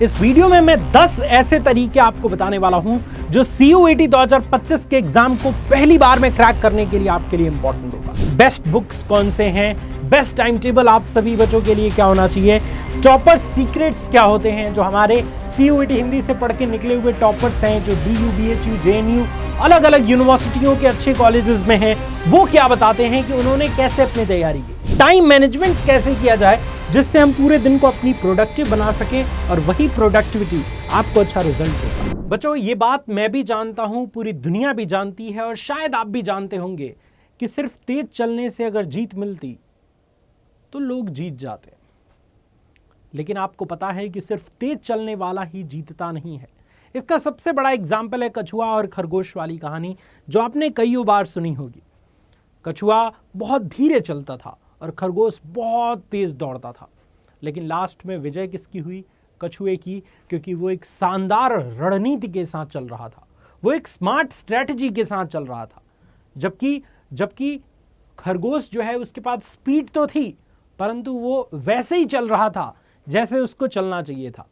इस वीडियो में मैं 10 ऐसे तरीके आपको बताने वाला हूं जो CUET 2025 के एग्जाम को पहली बार में क्रैक करने के लिए आपके लिए इंपॉर्टेंट होगा। बेस्ट बुक्स कौन से हैं, बेस्ट टाइम टेबल आप सभी बच्चों के लिए क्या होना चाहिए, टॉपर सीक्रेट्स क्या होते हैं, जो हमारे CUET हिंदी से पढ़ के निकले हुए टॉपर्स हैं, जो DU, BHU, JNU अलग अलग यूनिवर्सिटियों के अच्छे कॉलेजेस में हैं, वो क्या बताते हैं कि उन्होंने कैसे अपनी तैयारी की। टाइम मैनेजमेंट कैसे किया जाए जिससे हम पूरे दिन को अपनी प्रोडक्टिव बना सकें और वही प्रोडक्टिविटी आपको अच्छा रिजल्ट देगा। बच्चों, ये बात मैं भी जानता हूं, पूरी दुनिया भी जानती है और शायद आप भी जानते होंगे कि सिर्फ तेज चलने से अगर जीत मिलती तो लोग जीत जाते, लेकिन आपको पता है कि सिर्फ तेज चलने वाला ही जीतता नहीं है। इसका सबसे बड़ा एग्जाम्पल है कछुआ और खरगोश वाली कहानी, जो आपने कई बार सुनी होगी। कछुआ बहुत धीरे चलता था और खरगोश बहुत तेज दौड़ता था, लेकिन लास्ट में विजय किसकी हुई? कछुए की, क्योंकि वो एक शानदार रणनीति के साथ चल रहा था, वो एक स्मार्ट स्ट्रेटजी के साथ चल रहा था। जबकि खरगोश जो है उसके पास स्पीड तो थी, परंतु वो वैसे ही चल रहा था जैसे उसको चलना चाहिए था।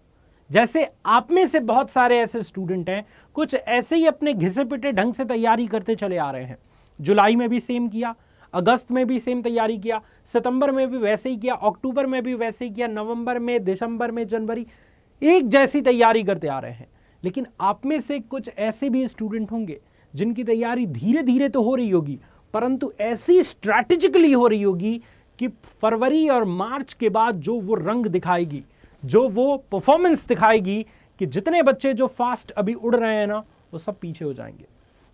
जैसे आप में से बहुत सारे ऐसे स्टूडेंट हैं, कुछ ऐसे ही अपने घिसे पिटे ढंग से तैयारी करते चले आ रहे हैं। जुलाई में भी सेम किया, अगस्त में भी सेम तैयारी किया, सितंबर में भी वैसे ही किया, अक्टूबर में भी वैसे ही किया, नवंबर में, दिसंबर में, जनवरी, एक जैसी तैयारी करते आ रहे हैं। लेकिन आप में से कुछ ऐसे भी स्टूडेंट होंगे जिनकी तैयारी धीरे धीरे तो हो रही होगी, परंतु ऐसी स्ट्रैटेजिकली हो रही होगी कि फरवरी और मार्च के बाद जो वो रंग दिखाएगी, जो वो परफॉर्मेंस दिखाएगी कि जितने बच्चे जो फास्ट अभी उड़ रहे हैं ना, वो सब पीछे हो जाएंगे।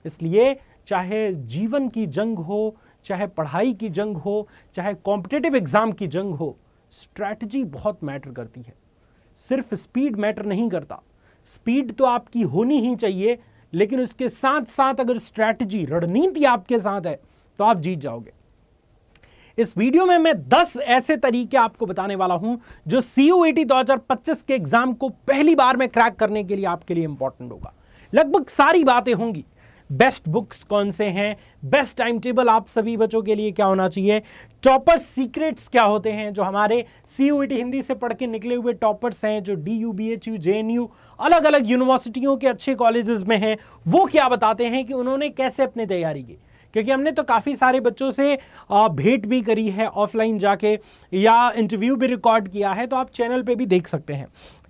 इसलिए चाहे जीवन की जंग हो, चाहे पढ़ाई की जंग हो, चाहे कॉम्पिटिटिव एग्जाम की जंग हो, स्ट्रैटेजी बहुत मैटर करती है। सिर्फ स्पीड मैटर नहीं करता। स्पीड तो आपकी होनी ही चाहिए, लेकिन उसके साथ साथ अगर स्ट्रैटेजी, रणनीति आपके साथ है तो आप जीत जाओगे। इस वीडियो में मैं 10 ऐसे तरीके आपको बताने वाला हूं जो CUET 2025 के एग्जाम को पहली बार में क्रैक करने के लिए आपके लिए इंपॉर्टेंट होगा। लगभग सारी बातें होंगी। बेस्ट बुक्स कौन से हैं, बेस्ट टाइम टेबल आप सभी बच्चों के लिए क्या होना चाहिए, टॉपर सीक्रेट्स क्या होते हैं, जो हमारे CUET हिंदी से पढ़ के निकले हुए टॉपर्स हैं, जो DU, BHU, JNU अलग अलग यूनिवर्सिटियों के अच्छे कॉलेजेस में हैं, वो क्या बताते हैं कि उन्होंने कैसे अपनी तैयारी की। क्योंकि हमने तो काफ़ी सारे बच्चों से भेंट भी करी है ऑफलाइन जाके, या इंटरव्यू भी रिकॉर्ड किया है, तो आप चैनल पे भी देख सकते हैं।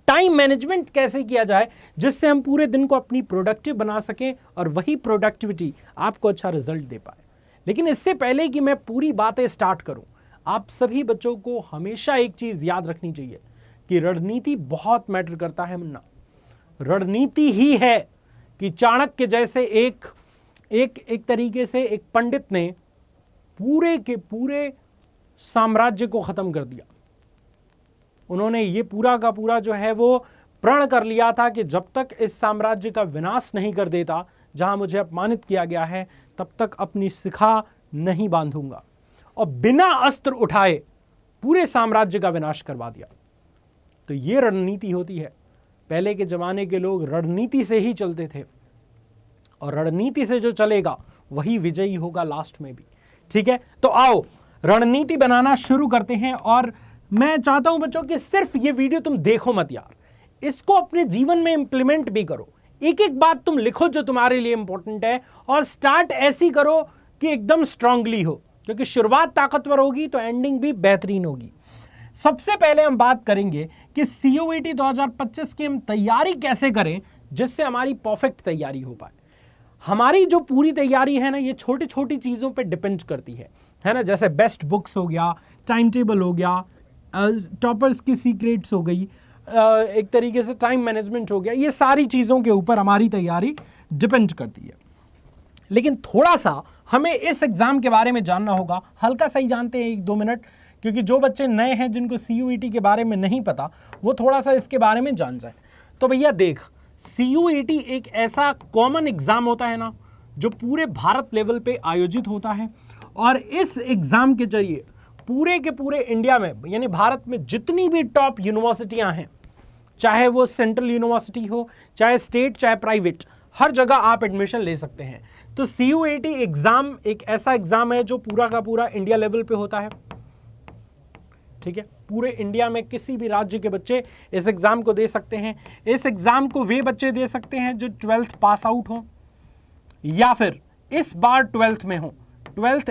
टाइम मैनेजमेंट कैसे किया जाए जिससे हम पूरे दिन को अपनी प्रोडक्टिव बना सकें और वही प्रोडक्टिविटी आपको अच्छा रिजल्ट दे पाए। लेकिन इससे पहले कि मैं पूरी बातें स्टार्ट करूं, आप सभी बच्चों को हमेशा एक चीज़ याद रखनी चाहिए कि रणनीति बहुत मैटर करता है। मुन्ना, रणनीति ही है कि चाणक्य जैसे एक तरीके से एक पंडित ने पूरे के पूरे साम्राज्य को खत्म कर दिया। उन्होंने ये पूरा का पूरा जो है वो प्रण कर लिया था कि जब तक इस साम्राज्य का विनाश नहीं कर देता जहां मुझे अपमानित किया गया है, तब तक अपनी शिखा नहीं बांधूंगा, और बिना अस्त्र उठाए पूरे साम्राज्य का विनाश करवा दिया। तो ये रणनीति होती है। पहले के जमाने के लोग रणनीति से ही चलते थे, और रणनीति से जो चलेगा वही विजयी होगा लास्ट में भी। ठीक है, तो आओ रणनीति बनाना शुरू करते हैं। और मैं चाहता हूं बच्चों कि सिर्फ ये वीडियो तुम देखो मत यार, इसको अपने जीवन में इंप्लीमेंट भी करो। एक एक बात तुम लिखो जो तुम्हारे लिए इंपॉर्टेंट है, और स्टार्ट ऐसी करो कि एकदम स्ट्रांगली हो, क्योंकि शुरुआत ताकतवर होगी तो एंडिंग भी बेहतरीन होगी। सबसे पहले हम बात करेंगे कि CUET 2025 की हम तैयारी कैसे करें जिससे हमारी परफेक्ट तैयारी हो पाए। हमारी जो पूरी तैयारी है ना, ये छोटी छोटी चीज़ों पे डिपेंड करती है ना। जैसे बेस्ट बुक्स हो गया, टाइम टेबल हो गया, टॉपर्स की सीक्रेट्स हो गई, एक तरीके से टाइम मैनेजमेंट हो गया, ये सारी चीज़ों के ऊपर हमारी तैयारी डिपेंड करती है। लेकिन थोड़ा सा हमें इस एग्ज़ाम के बारे में जानना होगा। हल्का सा ही जानते हैं, 1-2 मिनट, क्योंकि जो बच्चे नए हैं जिनको CUET के बारे में नहीं पता, वो थोड़ा सा इसके बारे में जान जाए। तो भैया देख, CUET एक ऐसा कॉमन एग्ज़ाम होता है ना, जो पूरे भारत लेवल पे आयोजित होता है, और इस एग्ज़ाम के जरिए पूरे के पूरे इंडिया में, यानी भारत में जितनी भी टॉप यूनिवर्सिटियां हैं, चाहे वो सेंट्रल यूनिवर्सिटी हो, चाहे स्टेट, चाहे प्राइवेट, हर जगह आप एडमिशन ले सकते हैं। तो CUET एग्ज़ाम एक ऐसा एग्ज़ाम है जो पूरा का पूरा इंडिया लेवल पे होता है। ठीक है, पूरे इंडिया में किसी भी राज्य के बच्चे इस एग्जाम को दे सकते हैं। इस एग्जाम को वे बच्चे दे सकते हैं जो 12th पास आउट हो या फिर इस बार 12th में हो, 12th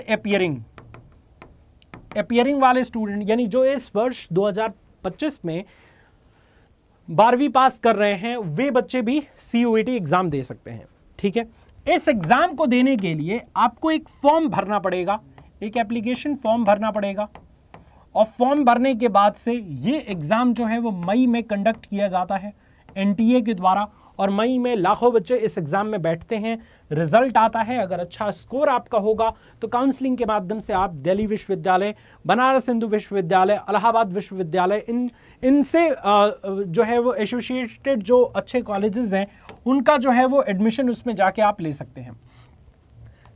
अपियरिंग वाले स्टूडेंट, यानी जो इस वर्ष 2025 में 12वीं पास कर रहे हैं, वे बच्चे भी CUET एग्जाम दे सकते हैं। ठीक है, इस एग्जाम को देने के लिए आपको एक फॉर्म भरना पड़ेगा, एक एप्लीकेशन फॉर्म भरना पड़ेगा, और फॉर्म भरने के बाद से ये एग्जाम जो है वो मई में कंडक्ट किया जाता है NTA के द्वारा, और मई में लाखों बच्चे इस एग्जाम में बैठते हैं। रिजल्ट आता है, अगर अच्छा स्कोर आपका होगा तो काउंसलिंग के माध्यम से आप दिल्ली विश्वविद्यालय, बनारस हिंदू विश्वविद्यालय, इलाहाबाद विश्वविद्यालय, इनसे जो है वो एसोसिएटेड जो अच्छे कॉलेजेस हैं उनका जो है वो एडमिशन उसमें जाके आप ले सकते हैं।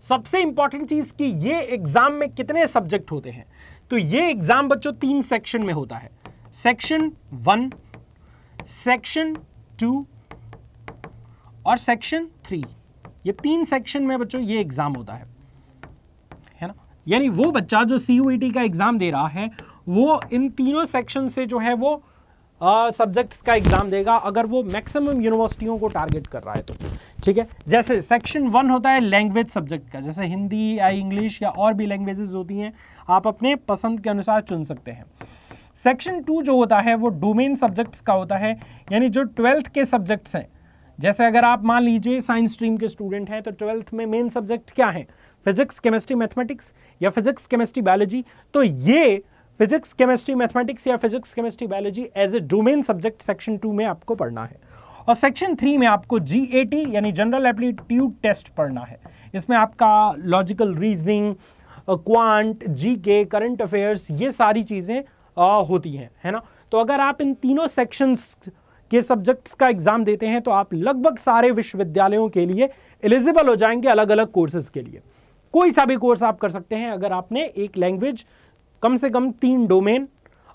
सबसे इंपॉर्टेंट चीज कि ये एग्जाम में कितने सब्जेक्ट होते हैं, तो ये एग्जाम बच्चों 3 सेक्शन में होता है, सेक्शन 1, सेक्शन 2 और सेक्शन 3। ये 3 सेक्शन में बच्चों ये एग्जाम होता है ना। यानी वो बच्चा जो CUET का एग्जाम दे रहा है वो इन तीनों सेक्शन से जो है वो सब्जेक्ट्स का एग्जाम देगा, अगर वो मैक्सिमम यूनिवर्सिटियों को टारगेट कर रहा है तो। ठीक है, जैसे सेक्शन 1 होता है लैंग्वेज सब्जेक्ट का, जैसे हिंदी या इंग्लिश या और भी लैंग्वेजेस होती हैं, आप अपने पसंद के अनुसार चुन सकते हैं। सेक्शन 2 जो होता है वो डोमेन सब्जेक्ट्स का होता है, यानी जो 12th के सब्जेक्ट्स हैं। जैसे अगर आप मान लीजिए साइंस स्ट्रीम के स्टूडेंट हैं तो 12th में मेन सब्जेक्ट क्या है, फिजिक्स, केमिस्ट्री, मैथमेटिक्स या फिजिक्स, केमिस्ट्री, बायोलॉजी। तो ये फिजिक्स, केमिस्ट्री, मैथमेटिक्स या physics, chemistry, biology as a domain subject section 2 में आपको पढ़ना है। और सेक्शन 3 में आपको GAT यानी जनरल एप्टीट्यूड टेस्ट पढ़ना है। इसमें आपका logical reasoning, quant, GK, current affairs, ये सारी चीज़ें होती हैं, है ना। तो अगर आप इन तीनों सेक्शंस के सब्जेक्ट्स का एग्जाम देते हैं तो आप लगभग सारे विश्वविद्यालयों के लिए एलिजिबल हो जाएंगे, अलग अलग कोर्सेज के लिए। कोई सा भी कोर्स आप कर सकते हैं अगर आपने एक लैंग्वेज, कम से कम 3 डोमेन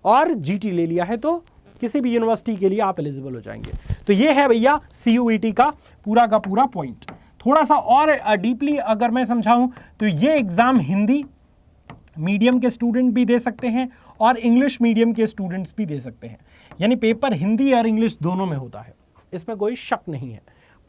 और GT ले लिया है तो किसी भी यूनिवर्सिटी के लिए आप एलिजिबल हो जाएंगे। तो ये है भैया CUET का पूरा पॉइंट। थोड़ा सा और डीपली अगर मैं समझाऊं तो ये एग्जाम हिंदी मीडियम के स्टूडेंट भी दे सकते हैं और इंग्लिश मीडियम के स्टूडेंट्स भी दे सकते हैं, यानी पेपर हिंदी और इंग्लिश दोनों में होता है, इसमें कोई शक नहीं है।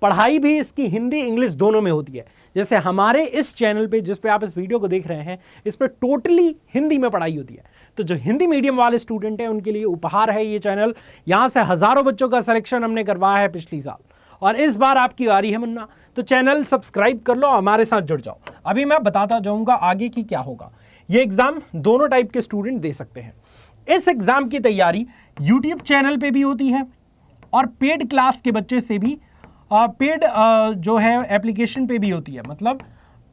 पढ़ाई भी इसकी हिंदी इंग्लिश दोनों में होती है। जैसे हमारे इस चैनल पे जिस पे आप इस वीडियो को देख रहे हैं, इस पे टोटली हिंदी में पढ़ाई होती है। तो जो हिंदी मीडियम वाले स्टूडेंट हैं उनके लिए उपहार है ये चैनल। यहाँ से हजारों बच्चों का सिलेक्शन हमने करवाया है पिछली साल, और इस बार आपकी बारी है मुन्ना। तो चैनल सब्सक्राइब कर लो, हमारे साथ जुड़ जाओ। अभी मैं बताता जाऊंगा आगे की क्या होगा। ये एग्जाम दोनों टाइप के स्टूडेंट दे सकते हैं। इस एग्जाम की तैयारी यूट्यूब चैनल पे भी होती है और पेड क्लास के बच्चे से भी पेड जो है एप्लीकेशन पे भी होती है, मतलब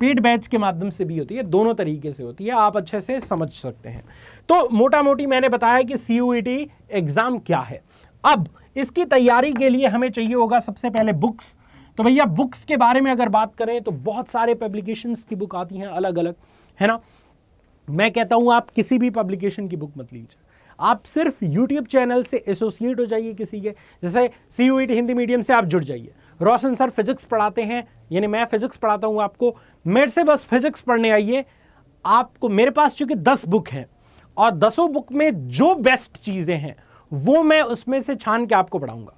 पेड बैच के माध्यम से भी होती है। दोनों तरीके से होती है, आप अच्छे से समझ सकते हैं। तो मोटा मोटी मैंने बताया कि CUET एग्जाम क्या है। अब इसकी तैयारी के लिए हमें चाहिए होगा सबसे पहले बुक्स। तो भैया बुक्स के बारे में अगर बात करें तो बहुत सारे पब्लिकेशंस की बुक आती हैं अलग अलग, है ना। मैं कहता हूं आप किसी भी पब्लिकेशन की बुक मत लीजिए, आप सिर्फ YouTube चैनल से एसोसिएट हो जाइए किसी के, जैसे CUET हिंदी मीडियम से आप जुड़ जाइए। रोशन सर फिजिक्स पढ़ाते हैं, यानी मैं फिजिक्स पढ़ाता हूं आपको, मेरे से बस फिजिक्स पढ़ने आइए। आपको मेरे पास चूंकि 10 बुक हैं और 10 बुक में जो बेस्ट चीजें हैं वो मैं उसमें से छान के आपको पढ़ाऊंगा।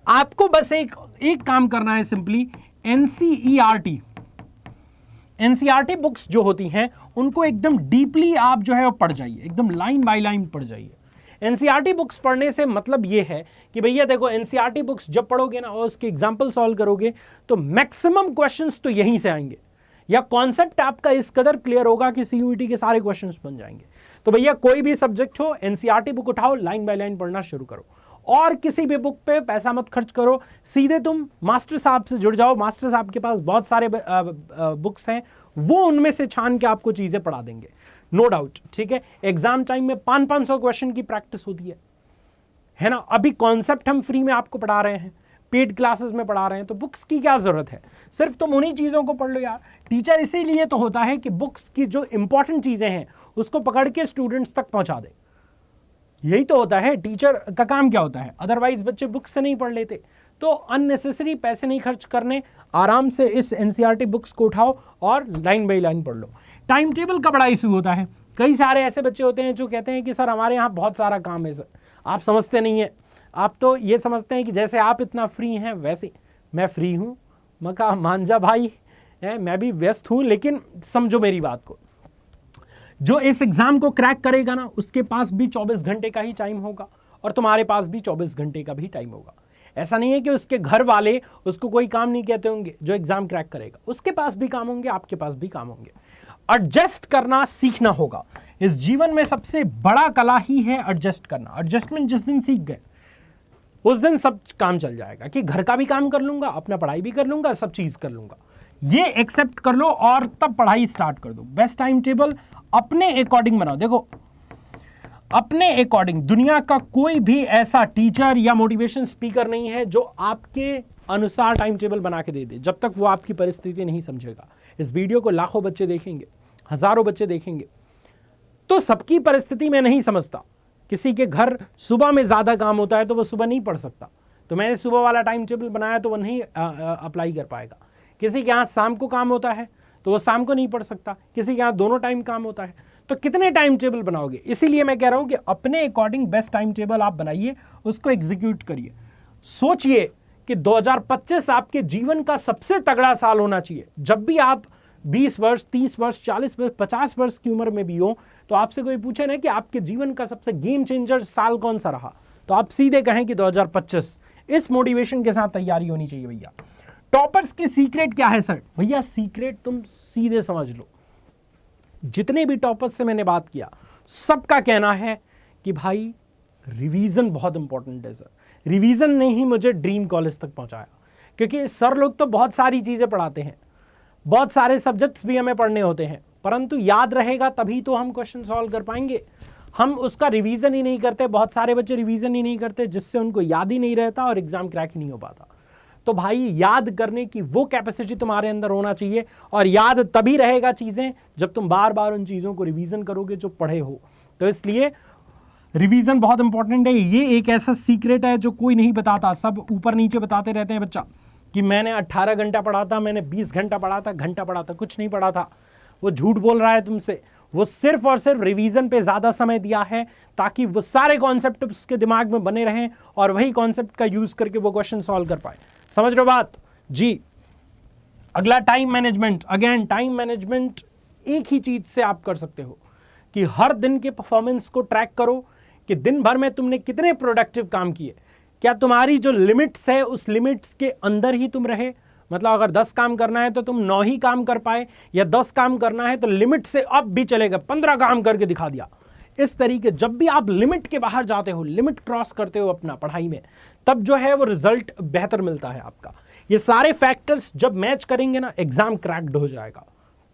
आपको बस एक काम करना है, सिंपली NCERT बुक्स जो होती हैं उनको एकदम डीपली आप जो है वो पढ़ जाइए, एकदम लाइन बाय लाइन पढ़ जाइए। NCERT बुक्स पढ़ने से मतलब ये है कि भैया देखो NCERT बुक्स जब पढ़ोगे ना और उसके एग्जाम्पल सॉल्व करोगे तो मैक्सिमम क्वेश्चंस तो यहीं से आएंगे, या कॉन्सेप्ट आपका इस कदर क्लियर होगा कि CUET के सारे क्वेश्चंस बन जाएंगे। तो भैया कोई भी सब्जेक्ट हो, NCERT बुक उठाओ, लाइन बाय लाइन पढ़ना शुरू करो और किसी भी बुक पे पैसा मत खर्च करो, सीधे तुम मास्टर साहब से जुड़ जाओ। मास्टर साहब के पास बहुत सारे बुक्स हैं, वो उनमें से छान के आपको चीजें पढ़ा देंगे, नो डाउट। ठीक है, एग्जाम टाइम में 500 क्वेश्चन की प्रैक्टिस होती है ना। अभी कॉन्सेप्ट हम फ्री में आपको पढ़ा रहे हैं, पेड क्लासेस में पढ़ा रहे हैं, तो बुक्स की क्या जरूरत है, सिर्फ तुम उन्हीं चीजों को पढ़ लो यार। टीचर इसीलिए तो होता है कि बुक्स की जो इंपॉर्टेंट चीजें हैं उसको पकड़ के स्टूडेंट्स तक पहुंचा दे, यही तो होता है टीचर का काम। क्या होता है, अदरवाइज बच्चे बुक से नहीं पढ़ लेते। तो अननेसेसरी पैसे नहीं खर्च करने, आराम से इस NCERT बुक्स को उठाओ और लाइन बाय लाइन पढ़ लो। टाइम टेबल का बड़ा इशू होता है, कई सारे ऐसे बच्चे होते हैं जो कहते हैं कि सर हमारे यहाँ बहुत सारा काम है। सर आप समझते नहीं है, आप तो ये समझते हैं कि जैसे आप इतना फ्री हैं वैसे मैं फ्री हूँ। मैं कहा मांझा भाई है, मैं भी व्यस्त हूँ, लेकिन समझो मेरी बात को, जो इस एग्जाम को क्रैक करेगा ना उसके पास भी 24 घंटे का ही टाइम होगा और तुम्हारे पास भी 24 घंटे का भी टाइम होगा। ऐसा नहीं है कि उसके घर वाले उसको कोई काम नहीं कहते होंगे। जो एग्जाम क्रैक करेगा उसके पास भी काम होंगे, आपके पास भी काम होंगे। एडजस्ट करना सीखना होगा। इस जीवन में सबसे बड़ा कला ही है एडजस्ट करना। एडजस्टमेंट जिस दिन सीख गए उस दिन सब काम चल जाएगा, कि घर का भी काम कर लूंगा, अपना पढ़ाई भी कर लूंगा, सब चीज कर लूंगा। ये एक्सेप्ट कर लो और तब पढ़ाई स्टार्ट कर दो। बेस्ट टाइम टेबल अपने अकॉर्डिंग बनाओ। देखो अपने अकॉर्डिंग, दुनिया का कोई भी ऐसा टीचर या मोटिवेशन स्पीकर नहीं है जो आपके अनुसार टाइम टेबल बना के दे दे, जब तक वो आपकी परिस्थिति नहीं समझेगा। इस वीडियो को लाखों बच्चे देखेंगे, हजारों बच्चे देखेंगे, तो सबकी परिस्थिति मैं नहीं समझता। किसी के घर सुबह में ज्यादा काम होता है तो वो सुबह नहीं पढ़ सकता, तो मैंने सुबह वाला टाइम टेबल बनाया तो वो नहीं अप्लाई कर पाएगा। किसी के यहाँ शाम को काम होता है तो वो शाम को नहीं पढ़ सकता, किसी के यहाँ दोनों टाइम काम होता है। तो कितने टाइम टेबल बनाओगे? इसीलिए मैं कह रहा हूं कि अपने अकॉर्डिंग बेस्ट टाइम टेबल आप बनाइए, उसको एग्जीक्यूट करिए। सोचिए कि 2025 आपके जीवन का सबसे तगड़ा साल होना चाहिए। जब भी आप 20 वर्ष, 30 वर्ष, 40 वर्ष, 50 वर्ष की उम्र में भी हो, तो आपसे कोई पूछे ना कि आपके जीवन का सबसे गेम चेंजर साल कौन सा रहा, तो आप सीधे कहें कि 2025। इस मोटिवेशन के साथ तैयारी होनी चाहिए भैया। टॉपर्स की सीक्रेट क्या है सर? भैया सीक्रेट तुम सीधे समझ लो। जितने भी टॉपर्स से मैंने बात किया सबका कहना है कि भाई रिवीजन बहुत इंपॉर्टेंट है सर। रिवीजन ने ही मुझे ड्रीम कॉलेज तक पहुंचाया, क्योंकि सर लोग तो बहुत सारी चीजें पढ़ाते हैं, बहुत सारे सब्जेक्ट्स भी हमें पढ़ने होते हैं, परंतु याद रहेगा तभी तो हम क्वेश्चन सॉल्व कर पाएंगे। हम उसका रिवीजन ही नहीं करते। बहुत सारे बच्चे रिवीजन ही नहीं करते, जिससे उनको याद ही नहीं रहता और एग्जाम क्रैक ही नहीं हो पाता। तो भाई याद करने की वो कैपेसिटी तुम्हारे अंदर होना चाहिए, और याद तभी रहेगा चीजें जब तुम बार बार उन चीजों को रिवीजन करोगे जो पढ़े हो। तो इसलिए रिवीजन बहुत इंपॉर्टेंट है। ये एक ऐसा सीक्रेट है जो कोई नहीं बताता, सब ऊपर नीचे बताते रहते हैं बच्चा कि मैंने 18 घंटा पढ़ा था, मैंने 20 घंटा पढ़ा था, घंटा पढ़ा था। कुछ नहीं पढ़ा था, वो झूठ बोल रहा है तुमसे। वो सिर्फ और सिर्फ रिवीजन पे ज्यादा समय दिया है ताकि वो सारे कॉन्सेप्ट उसके दिमाग में बने रहें और वही कॉन्सेप्ट का यूज करके वो क्वेश्चन सॉल्व कर पाए। समझ रहे हो बात जी? अगला time management. Again time management एक ही चीज से आप कर सकते हो कि हर दिन के परफॉर्मेंस को ट्रैक करो कि दिन भर में तुमने कितने प्रोडक्टिव काम किए। क्या तुम्हारी जो लिमिट्स है उस लिमिट्स के अंदर ही तुम रहे? मतलब अगर 10 काम करना है तो तुम 9 ही काम कर पाए, या 10 काम करना है तो लिमिट से अब भी चलेगा 15 काम करके दिखा दिया। इस तरीके जब भी आप लिमिट के बाहर जाते हो, लिमिट क्रॉस करते हो अपना पढ़ाई में, तब जो है वो रिजल्ट बेहतर मिलता है आपका। ये सारे फैक्टर्स जब मैच करेंगे ना, एग्जाम क्रैक्ड हो जाएगा,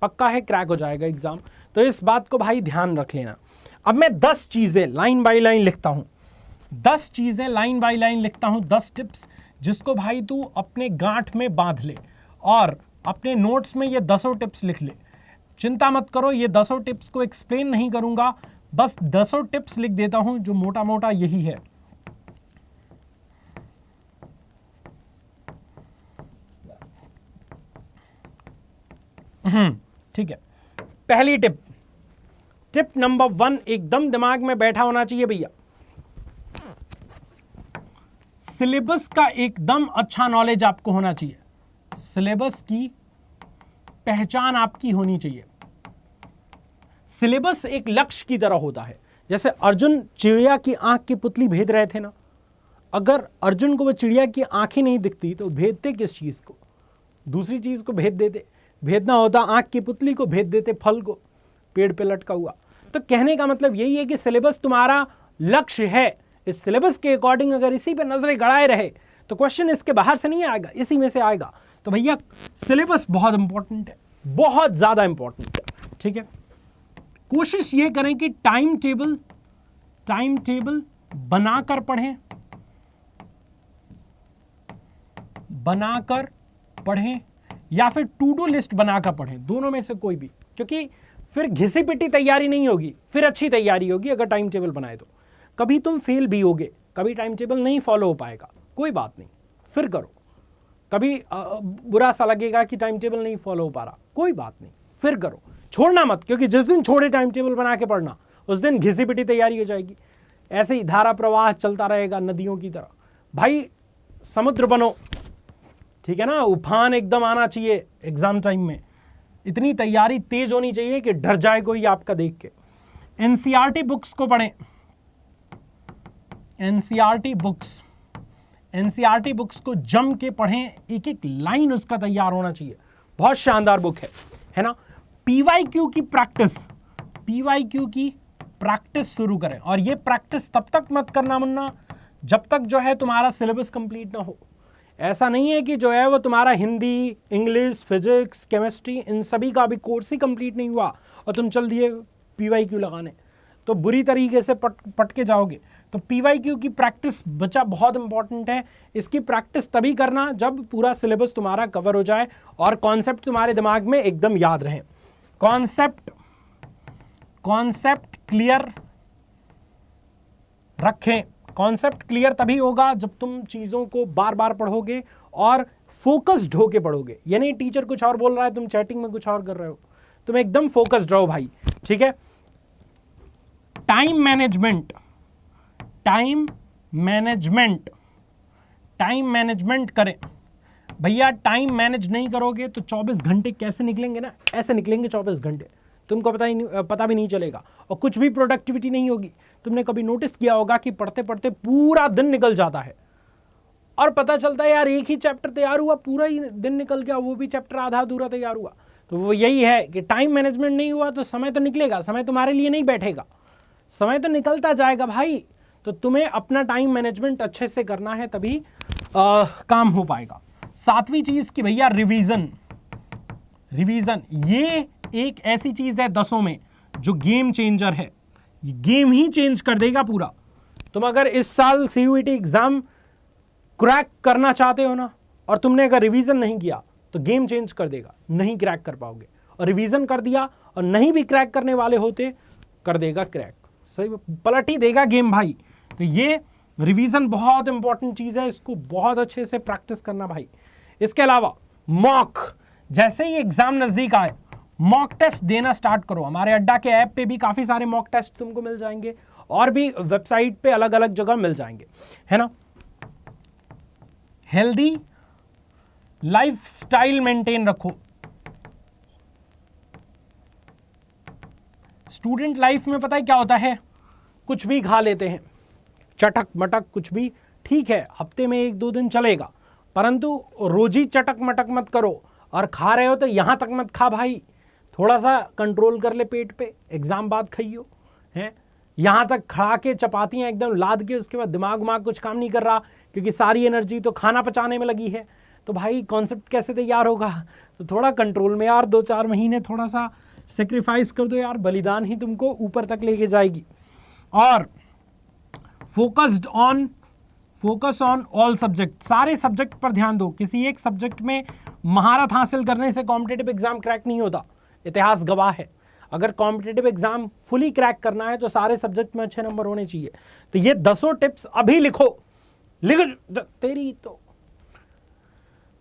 पक्का है क्रैक हो जाएगा एग्जाम। तो इस बात को भाई ध्यान रख लेना। अब मैं 10 चीजें लाइन बाय लाइन लिखता हूं, 10 चीजें लाइन बाय लाइन लिखता हूं, 10 टिप्स जिसको भाई तू अपने गांठ में बांध ले और अपने नोट्स में ये 10 टिप्स लिख ले। चिंता मत करो, ये 10 टिप्स को एक्सप्लेन नहीं करूंगा, बस 10 टिप्स लिख देता हूं जो मोटा मोटा यही है। ठीक है, पहली टिप, टिप नंबर 1 एकदम दिमाग में बैठा होना चाहिए भैया। सिलेबस का एकदम अच्छा नॉलेज आपको होना चाहिए। सिलेबस की पहचान आपकी होनी चाहिए। सिलेबस एक लक्ष्य की तरह होता है। जैसे अर्जुन चिड़िया की आंख की पुतली भेद रहे थे ना, अगर अर्जुन को वो चिड़िया की आंख ही नहीं दिखती तो भेदते किस चीज को? दूसरी चीज को भेद देते। भेदना होता आंख की पुतली को, भेद देते फल को, पेड़ पे लटका हुआ। तो कहने का मतलब यही है कि सिलेबस तुम्हारा लक्ष्य है। इस सिलेबस के अकॉर्डिंग अगर इसी पे नजरें गड़ाए रहे तो क्वेश्चन इसके बाहर से नहीं आएगा, इसी में से आएगा। तो भैया सिलेबस बहुत इंपॉर्टेंट है, बहुत ज्यादा इंपॉर्टेंट है। ठीक है, कोशिश ये करें कि टाइम टेबल बनाकर पढ़ें या फिर टू डू लिस्ट बनाकर पढ़ें, दोनों में से कोई भी, क्योंकि फिर घिसी पिटी तैयारी नहीं होगी, फिर अच्छी तैयारी होगी अगर टाइम टेबल बनाए तो। कभी तुम फेल भी होगे, कभी टाइम टेबल नहीं फॉलो हो पाएगा, कोई बात नहीं, फिर करो। कभी बुरा सा लगेगा कि टाइम टेबल नहीं फॉलो हो पा रहा, कोई बात नहीं, फिर करो। छोड़ना मत, क्योंकि जिस दिन छोड़े टाइम टेबल बना के पढ़ना उस दिन घिसी पिटी तैयारी हो जाएगी। ऐसे ही धारा प्रवाह चलता रहेगा नदियों की तरह। भाई समुद्र बनो, ठीक है ना, उफान एकदम आना चाहिए एग्जाम टाइम में, इतनी तैयारी तेज होनी चाहिए कि डर जाए कोई आपका देख के। एनसीईआरटी बुक्स को पढ़ें, एनसीईआरटी बुक्स को जम के पढ़ें, एक एक लाइन उसका तैयार होना चाहिए, बहुत शानदार बुक है ना। पीवाईक्यू की प्रैक्टिस शुरू करें, और ये प्रैक्टिस तब तक मत करना मुन्ना जब तक जो है तुम्हारा सिलेबस कंप्लीट ना हो। ऐसा नहीं है कि जो है वो तुम्हारा Hindi, English, physics, chemistry in सभी का अभी कोर्स ही कंप्लीट नहीं हुआ और तुम चल दिए पीवाईक्यू लगाने, तो बुरी तरीके से पट के जाओगे। तो पीवाईक्यू की प्रैक्टिस बच्चा बहुत इंपॉर्टेंट है। इसकी प्रैक्टिस तभी करना जब पूरा सिलेबस तुम्हारा कवर हो जाए और कॉन्सेप्ट तुम्हारे दिमाग में एकदम याद रहे। कॉन्सेप्ट क्लियर रखें। कॉन्सेप्ट क्लियर तभी होगा जब तुम चीजों को बार बार पढ़ोगे और फोकस्ड होके पढ़ोगे। यानी टीचर कुछ और बोल रहा है, तुम चैटिंग में कुछ और कर रहे हो, तुम एकदम फोकस्ड रहो भाई, ठीक है। टाइम मैनेजमेंट करें भैया। टाइम मैनेज नहीं करोगे तो 24 घंटे कैसे निकलेंगे ना, ऐसे निकलेंगे 24 घंटे, तुमको पता भी नहीं चलेगा और कुछ भी प्रोडक्टिविटी नहीं होगी। तुमने कभी नोटिस किया होगा कि पढ़ते पढ़ते पूरा दिन निकल जाता है और पता चलता है यार एक ही चैप्टर तैयार हुआ, पूरा ही दिन निकल गया, वो भी चैप्टर आधा अधूरा तैयार हुआ। तो वो यही है कि टाइम मैनेजमेंट नहीं हुआ तो समय तो निकलेगा, समय तुम्हारे लिए नहीं बैठेगा, समय तो निकलता जाएगा भाई। तो तुम्हें अपना टाइम मैनेजमेंट अच्छे से करना है, तभी काम हो पाएगा। 7वीं चीज कि भैया रिवीजन। ये एक ऐसी चीज है 10 में जो गेम चेंजर है, ये गेम ही चेंज कर देगा पूरा। तुम अगर इस साल सीयूईटी एग्जाम क्रैक करना चाहते हो ना, और तुमने अगर रिवीजन नहीं किया तो गेम चेंज कर देगा, नहीं क्रैक कर पाओगे। और रिवीजन कर दिया और नहीं भी क्रैक करने वाले होते, कर देगा क्रैक, सही पलट ही देगा गेम भाई। तो ये रिवीजन बहुत इंपॉर्टेंट चीज है, इसको बहुत अच्छे से प्रैक्टिस करना भाई। इसके अलावा मॉक, जैसे ही एग्जाम नजदीक आए मॉक टेस्ट देना स्टार्ट करो। हमारे अड्डा के ऐप पे भी काफी सारे मॉक टेस्ट तुमको मिल जाएंगे और भी वेबसाइट पे अलग अलग जगह मिल जाएंगे, है ना। हेल्दी लाइफस्टाइल मेंटेन रखो। स्टूडेंट लाइफ में पता है क्या होता है, कुछ भी खा लेते हैं, चटक मटक कुछ भी, ठीक है हफ्ते में 1-2 दिन चलेगा, परंतु रोजी चटक मटक मत करो। और खा रहे हो तो यहां तक मत खा भाई, थोड़ा सा कंट्रोल कर ले पेट पे, एग्जाम बाद खाइयो हैं। यहां तक खा के चपातियां एकदम लाद के उसके बाद दिमाग कुछ काम नहीं कर रहा, क्योंकि सारी एनर्जी तो खाना पचाने में लगी है, तो भाई कॉन्सेप्ट कैसे तैयार होगा। तो थोड़ा कंट्रोल में यार, 2-4 महीने थोड़ा सा सेक्रीफाइस कर दो यार, बलिदान ही तुमको ऊपर तक लेके जाएगी। और फोकस ऑन ऑल सब्जेक्ट, सारे सब्जेक्ट पर ध्यान दो। किसी एक सब्जेक्ट में महारत हासिल करने से कॉम्पिटिटिव एग्जाम क्रैक नहीं होता, इतिहास गवाह है। अगर कॉम्पिटिटिव एग्जाम फुली क्रैक करना है तो सारे सब्जेक्ट में अच्छे नंबर होने चाहिए। तो ये 10 टिप्स अभी लिखो, तेरी तो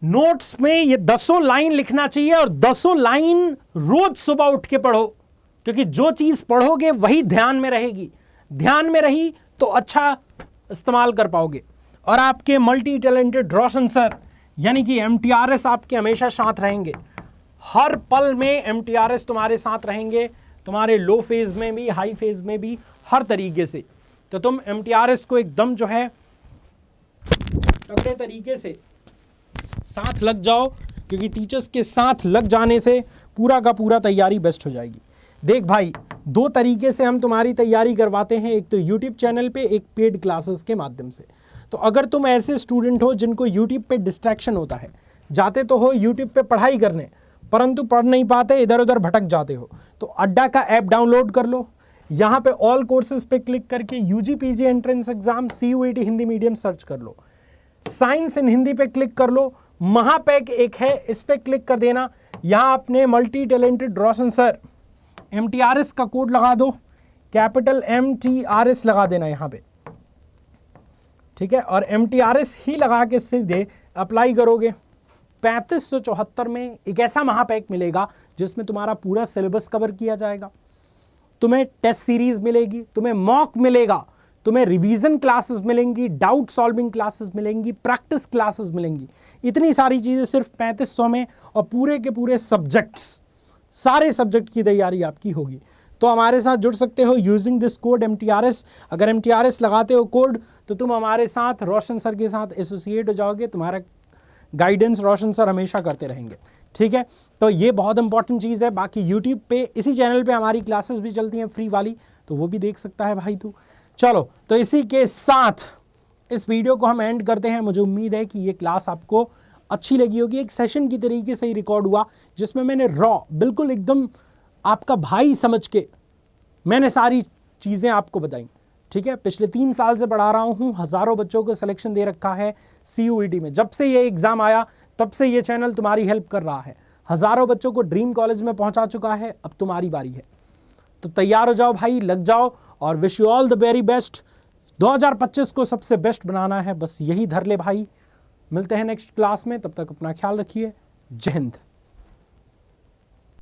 नोट्स में ये 10 लाइन लिखना चाहिए, और 10 लाइन रोज सुबह उठ के पढ़ो, क्योंकि जो चीज पढ़ोगे वही ध्यान में रहेगी, ध्यान में रही तो अच्छा इस्तेमाल कर पाओगे। और आपके मल्टी टैलेंटेड रोशन सर यानी कि MTRS आपके हमेशा साथ रहेंगे, हर पल में MTRS तुम्हारे साथ रहेंगे, तुम्हारे लो फेज में भी, हाई फेज में भी, हर तरीके से। तो तुम MTRS को एकदम जो है तगड़े तरीके से साथ लग जाओ, क्योंकि टीचर्स के साथ लग जाने से पूरा का पूरा तैयारी बेस्ट हो जाएगी। देख भाई, 2 तरीके से हम तुम्हारी तैयारी करवाते हैं, एक तो यूट्यूब चैनल पे, एक पेड क्लासेस के माध्यम से। तो अगर तुम ऐसे स्टूडेंट हो जिनको यूट्यूब पे डिस्ट्रैक्शन होता है, जाते तो हो यूट्यूब पे पढ़ाई करने, परंतु पढ़ नहीं पाते, इधर उधर भटक जाते हो, तो अड्डा का ऐप डाउनलोड कर लो। यहाँ पे ऑल कोर्सेज पे क्लिक करके UG PG entrance exam CUET Hindi medium search कर लो, साइंस इन हिंदी पे क्लिक कर लो, महापैक एक है इस पे क्लिक कर देना। यहाँ अपने मल्टी टैलेंटेड रोशन सर MTRS का कोड लगा दो, कैपिटल MTRS लगा देना यहाँ पे, ठीक है। और MTRS ही लगा के सीधे अप्लाई करोगे, 3574 में एक ऐसा महापैक मिलेगा जिसमें तुम्हारा पूरा सिलेबस कवर किया जाएगा, तुम्हें टेस्ट सीरीज मिलेगी, तुम्हें मॉक मिलेगा, तुम्हें रिवीजन क्लासेस मिलेंगी, डाउट सॉल्विंग क्लासेस मिलेंगी, प्रैक्टिस क्लासेस मिलेंगी। इतनी सारी चीज़ें सिर्फ 3500 में, और पूरे के पूरे सब्जेक्ट्स, सारे सब्जेक्ट की तैयारी आपकी होगी। तो हमारे साथ जुड़ सकते हो यूजिंग दिस कोड MTRS। अगर MTRS लगाते हो कोड तो तुम हमारे साथ रोशन सर के साथ एसोसिएट हो जाओगे, तुम्हारा गाइडेंस रोशन सर हमेशा करते रहेंगे, ठीक है। तो ये बहुत इंपॉर्टेंट चीज़ है। बाकी यूट्यूब पे इसी चैनल पे हमारी क्लासेस भी चलती हैं फ्री वाली, तो वो भी देख सकता है भाई तू। चलो, तो इसी के साथ इस वीडियो को हम एंड करते हैं। मुझे उम्मीद है कि ये क्लास आपको अच्छी लगी होगी। एक सेशन की तरीके से ही रिकॉर्ड हुआ जिसमें मैंने बिल्कुल एकदम आपका भाई समझ के मैंने सारी चीज़ें आपको बताई, ठीक है। पिछले 3 साल से पढ़ा रहा हूँ, हज़ारों बच्चों को सिलेक्शन दे रखा है CUET में। जब से ये एग्ज़ाम आया तब से ये चैनल तुम्हारी हेल्प कर रहा है, हज़ारों बच्चों को ड्रीम कॉलेज में पहुँचा चुका है। अब तुम्हारी बारी है, तो तैयार हो जाओ भाई, लग जाओ, और wish you all the very best. 2025 को सबसे बेस्ट बनाना है, बस यही धर ले भाई। मिलते हैं नेक्स्ट क्लास में, तब तक अपना ख्याल रखिए। जय हिंद।